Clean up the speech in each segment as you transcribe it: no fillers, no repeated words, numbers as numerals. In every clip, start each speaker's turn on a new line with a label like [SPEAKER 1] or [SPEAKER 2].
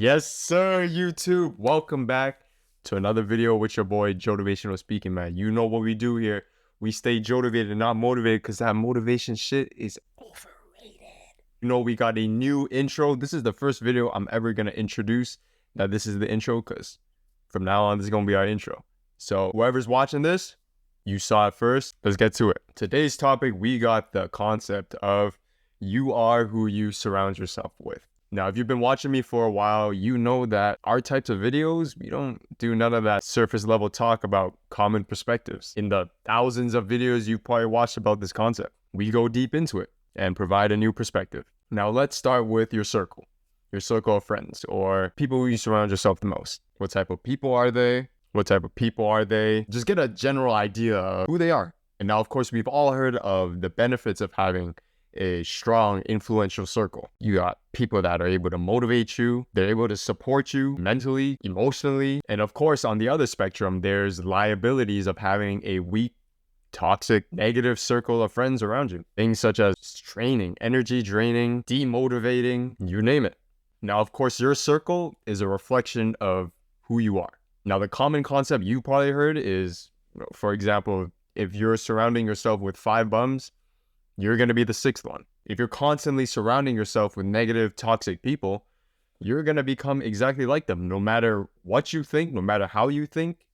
[SPEAKER 1] Yes, sir, YouTube. Welcome back to another video with your boy, Jotivational speaking, man. You know what we do here. We stay jotivated, not motivated, because that motivation shit is overrated. You know, we got a new intro. This is the first video I'm ever going to introduce that this is the intro, because from now on, this is going to be our intro. So whoever's watching this, you saw it first. Let's get to it. Today's topic, we got the concept of you are who you surround yourself with. Now, if you've been watching me for a while, you know that our types of videos, we don't do none of that surface level talk about common perspectives. In the thousands of videos you've probably watched about this concept, we go deep into it and provide a new perspective. Now, let's start with your circle of friends, or people who you surround yourself the most. What type of people are they? What type of people are they? Just get a general idea of who they are. And now, of course, we've all heard of the benefits of having a strong, influential circle. You got people that are able to motivate you. They're able to support you mentally, emotionally. And of course, on the other spectrum, there's liabilities of having a weak, toxic, negative circle of friends around you. Things such as straining, energy draining, demotivating, you name it. Now, of course, your circle is a reflection of who you are. Now, the common concept you probably heard is, for example, if you're surrounding yourself with 5 bums, you're going to be the 6th one. If you're constantly surrounding yourself with negative, toxic people, you're going to become exactly like them, no matter what you think, no matter how you think,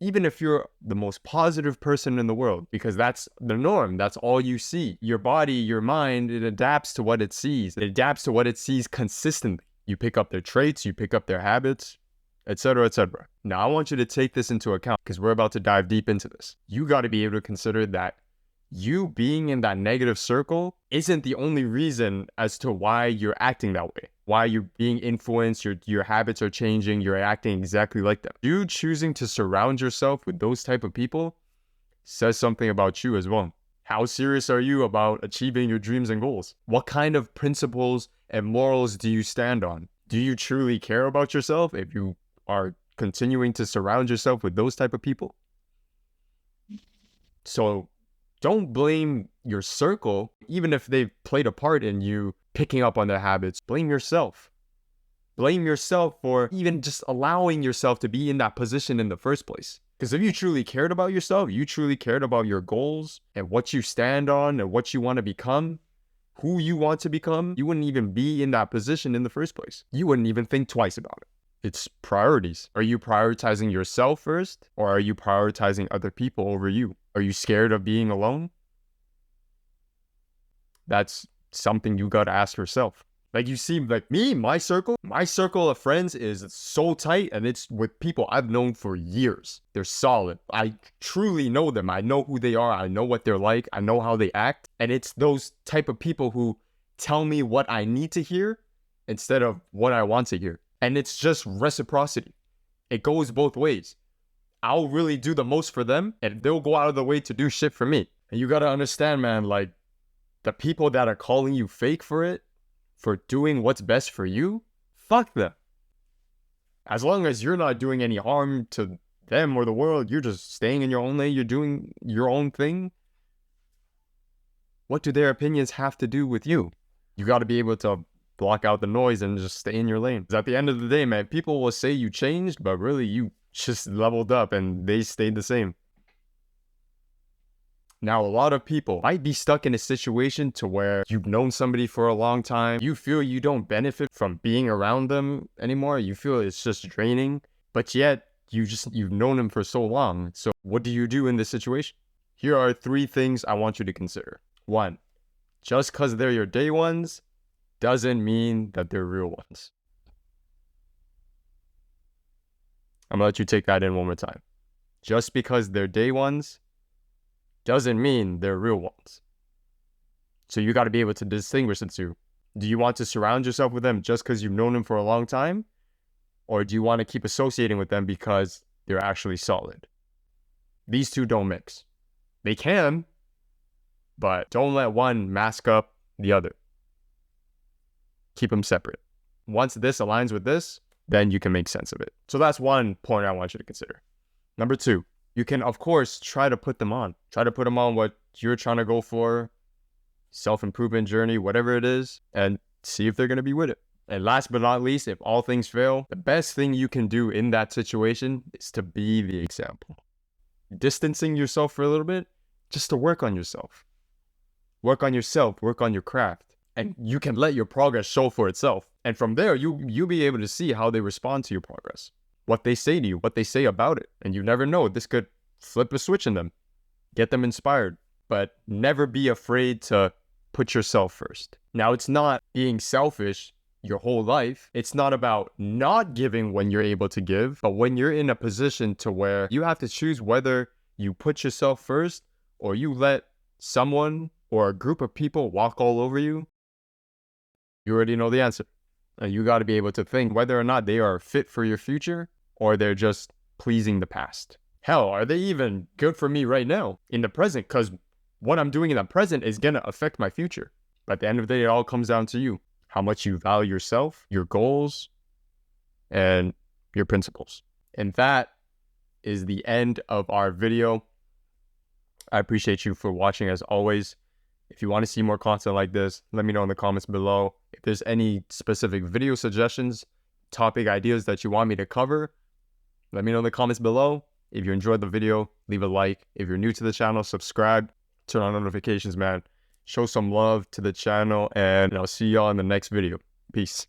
[SPEAKER 1] even if you're the most positive person in the world, because that's the norm. That's all you see. Your body, your mind, it adapts to what it sees. It adapts to what it sees consistently. You pick up their traits, you pick up their habits, etc., etc. Now, I want you to take this into account because we're about to dive deep into this. You got to be able to consider that you being in that negative circle isn't the only reason as to why you're acting that way, why you're being influenced, your habits are changing, you're acting exactly like them. You choosing to surround yourself with those type of people says something about you as well. How serious are you about achieving your dreams and goals? What kind of principles and morals do you stand on? Do you truly care about yourself if you are continuing to surround yourself with those type of people? So don't blame your circle, even if they've played a part in you picking up on their habits. Blame yourself. Blame yourself for even just allowing yourself to be in that position in the first place. Because if you truly cared about yourself, you truly cared about your goals and what you stand on and what you want to become, who you want to become, you wouldn't even be in that position in the first place. You wouldn't even think twice about it. It's priorities. Are you prioritizing yourself first, or are you prioritizing other people over you? Are you scared of being alone? That's something you got to ask yourself. Like, you see, like me, my circle of friends is so tight, and it's with people I've known for years. They're solid. I truly know them. I know who they are. I know what they're like. I know how they act. And it's those type of people who tell me what I need to hear instead of what I want to hear. And it's just reciprocity. It goes both ways. I'll really do the most for them, and they'll go out of the way to do shit for me. And you gotta understand, man, like, the people that are calling you fake for it, for doing what's best for you, fuck them. As long as you're not doing any harm to them or the world, you're just staying in your own lane, you're doing your own thing. What do their opinions have to do with you? You gotta be able to block out the noise and just stay in your lane. Because at the end of the day, man, people will say you changed, but really you just leveled up and they stayed the same. Now, a lot of people might be stuck in a situation to where you've known somebody for a long time. You feel you don't benefit from being around them anymore. You feel it's just draining, but yet you've known them for so long. So what do you do in this situation? Here are 3 things I want you to consider. 1, just because they're your day ones doesn't mean that they're real ones. I'm gonna let you take that in one more time. Just because they're day ones doesn't mean they're real ones. So you got to be able to distinguish the two. Do you want to surround yourself with them just because you've known them for a long time? Or do you want to keep associating with them because they're actually solid? These two don't mix. They can, but don't let one mask up the other. Keep them separate. Once this aligns with this, then you can make sense of it. So that's one point I want you to consider. Number 2, you can, of course, try to put them on. Try to put them on what you're trying to go for, self-improvement journey, whatever it is, and see if they're going to be with it. And last but not least, if all things fail, the best thing you can do in that situation is to be the example. Distancing yourself for a little bit, just to work on yourself. Work on yourself, work on your craft. And you can let your progress show for itself. And from there, you'll be able to see how they respond to your progress. What they say to you, what they say about it. And you never know, this could flip a switch in them. Get them inspired. But never be afraid to put yourself first. Now, it's not being selfish your whole life. It's not about not giving when you're able to give, but when you're in a position to where you have to choose whether you put yourself first or you let someone or a group of people walk all over you, you already know the answer. And you got to be able to think whether or not they are fit for your future or they're just pleasing the past. Hell, are they even good for me right now in the present? Because what I'm doing in the present is going to affect my future. But at the end of the day, it all comes down to you. How much you value yourself, your goals, and your principles. And that is the end of our video. I appreciate you for watching as always. If you want to see more content like this, let me know in the comments below. If there's any specific video suggestions, topic ideas that you want me to cover, let me know in the comments below. If you enjoyed the video, leave a like. If you're new to the channel, subscribe, turn on notifications, man. Show some love to the channel, and I'll see y'all in the next video. Peace.